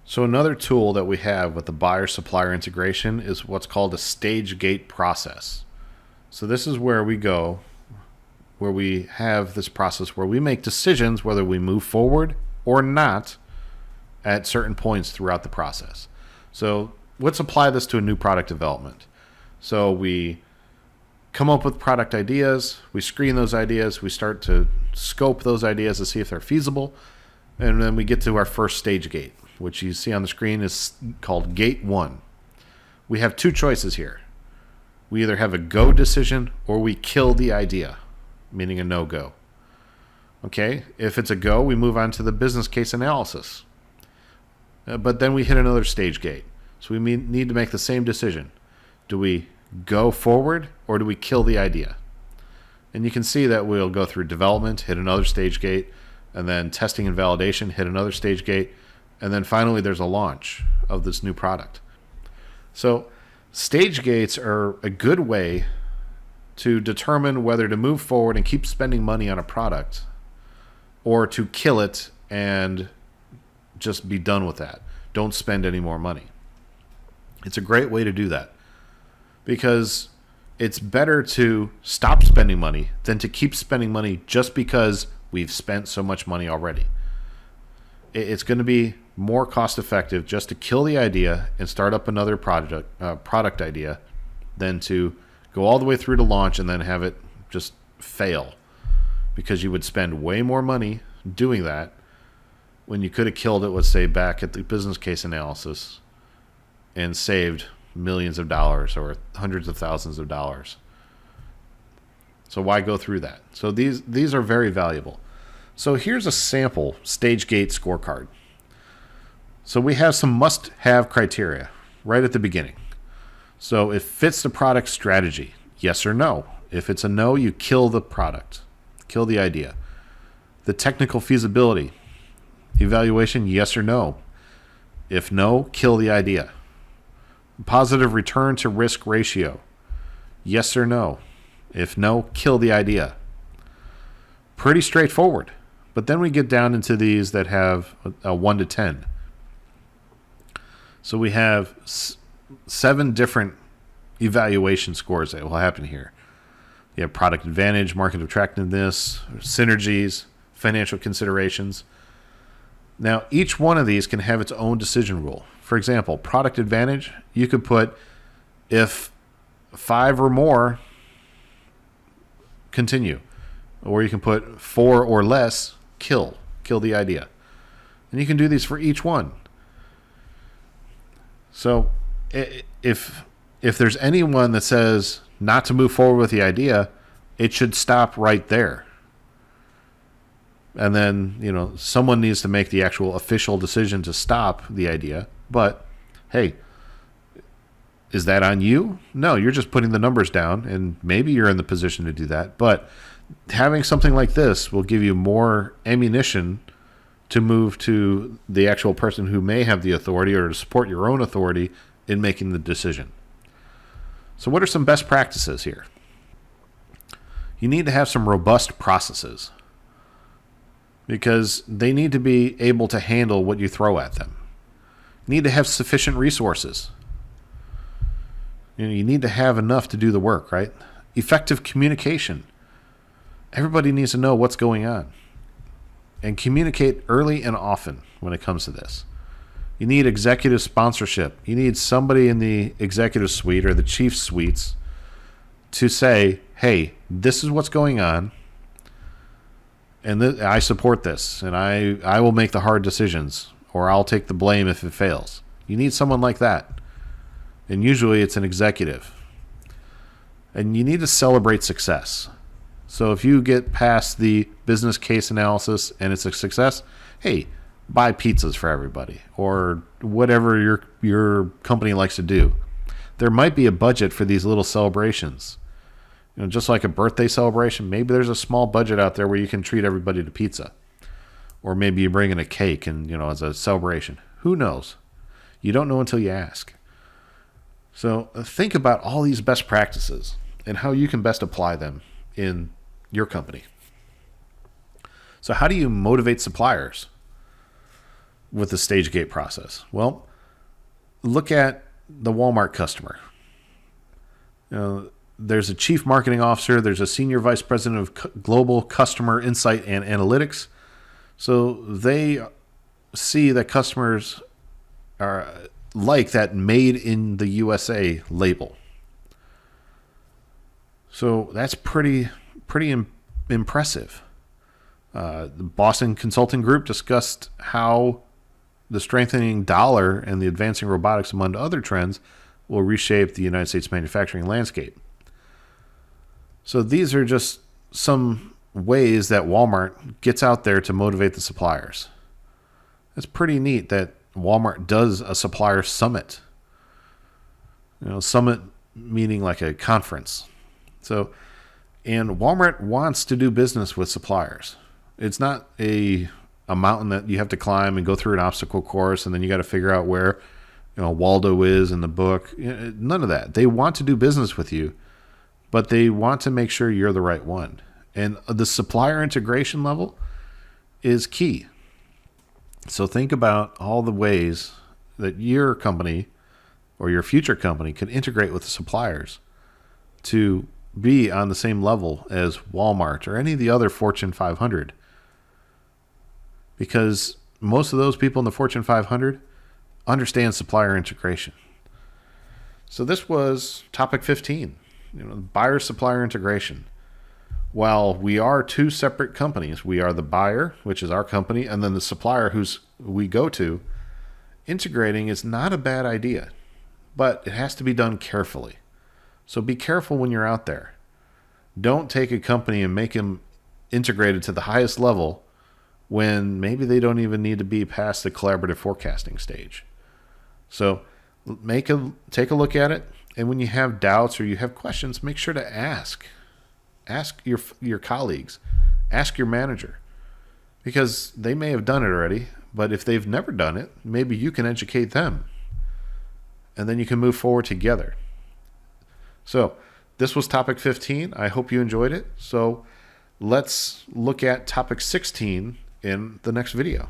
So another tool that we have with the buyer-supplier integration is what's called a stage gate process. So this is where we go, where we have this process where we make decisions whether we move forward or not at certain points throughout the process. So let's apply this to a new product development. So we come up with product ideas, we screen those ideas, we start to scope those ideas to see if they're feasible, and then we get to our first stage gate, which you see on the screen is called Gate 1. We have two choices here. We either have a go decision or we kill the idea, meaning a no-go. Okay, if it's a go, we move on to the business case analysis. But then we hit another stage gate. So we need to make the same decision. Do we go forward or do we kill the idea? And you can see that we'll go through development, hit another stage gate, and then testing and validation, hit another stage gate, and then finally there's a launch of this new product. So stage gates are a good way to determine whether to move forward and keep spending money on a product or to kill it and just be done with that. Don't spend any more money. It's a great way to do that because it's better to stop spending money than to keep spending money just because we've spent so much money already. It's going to be more cost effective just to kill the idea and start up another product idea than to go all the way through to launch and then have it just fail because you would spend way more money doing that when you could have killed it, let's say, back at the business case analysis and saved millions of dollars or hundreds of thousands of dollars. So why go through that? So these are very valuable. So here's a sample stage gate scorecard. So we have some must-have criteria right at the beginning. So it fits the product strategy, yes or no. If it's a no, you kill the product, kill the idea. The technical feasibility evaluation, yes or no. If no, kill the idea. Positive return to risk ratio, yes or no. If no, kill the idea. Pretty straightforward. But then we get down into these that have a 1 to 10. So we have 7 different evaluation scores that will happen here. You have product advantage, market attractiveness, synergies, financial considerations. Now, each one of these can have its own decision rule. For example, product advantage, you could put if 5 or more, continue. Or you can put 4 or less, kill the idea. And you can do these for each one. So if there's anyone that says not to move forward with the idea, it should stop right there. And then, someone needs to make the actual official decision to stop the idea. But, hey, is that on you? No, you're just putting the numbers down, and maybe you're in the position to do that. But having something like this will give you more ammunition to move to the actual person who may have the authority or to support your own authority in making the decision. So what are some best practices here? You need to have some robust processes because they need to be able to handle what you throw at them. You need to have sufficient resources. You need to have enough to do the work, right? Effective communication. Everybody needs to know what's going on. And communicate early and often when it comes to this. You need executive sponsorship. You need somebody in the executive suite or the chief suites to say, hey, this is what's going on, and I support this, and I will make the hard decisions, or I'll take the blame if it fails. You need someone like that. And usually it's an executive. And you need to celebrate success. So if you get past the business case analysis and it's a success, hey, buy pizzas for everybody or whatever your company likes to do. There might be a budget for these little celebrations. Just like a birthday celebration, maybe there's a small budget out there where you can treat everybody to pizza. Or maybe you bring in a cake and, as a celebration. Who knows? You don't know until you ask. So think about all these best practices and how you can best apply them in your company. So how do you motivate suppliers? with the stage gate process? Well, look at the Walmart customer. There's a chief marketing officer. There's a senior vice president of global customer insight and analytics. So they see that customers are like that made in the USA label. So that's pretty impressive. The Boston Consulting Group discussed how the strengthening dollar and the advancing robotics, among other trends, will reshape the United States manufacturing landscape. So these are just some ways that Walmart gets out there to motivate the suppliers. It's pretty neat that Walmart does a supplier summit. Summit meaning like a conference. And Walmart wants to do business with suppliers. It's not a mountain that you have to climb and go through an obstacle course, and then you got to figure out where Waldo is in the book. None of that. They want to do business with you, but they want to make sure you're the right one. And the supplier integration level is key. So think about all the ways that your company or your future company can integrate with the suppliers to be on the same level as Walmart or any of the other Fortune 500. Because most of those people in the Fortune 500 understand supplier integration. So this was topic 15, buyer-supplier integration. While we are two separate companies, we are the buyer, which is our company, and then the supplier we go to, integrating is not a bad idea, but it has to be done carefully. So be careful when you're out there. Don't take a company and make them integrated to the highest level when maybe they don't even need to be past the collaborative forecasting stage. So take a look at it, and when you have doubts or you have questions, make sure to ask. Ask your colleagues. Ask your manager. Because they may have done it already, but if they've never done it, maybe you can educate them. And then you can move forward together. So this was topic 15. I hope you enjoyed it. So let's look at topic 16 in the next video.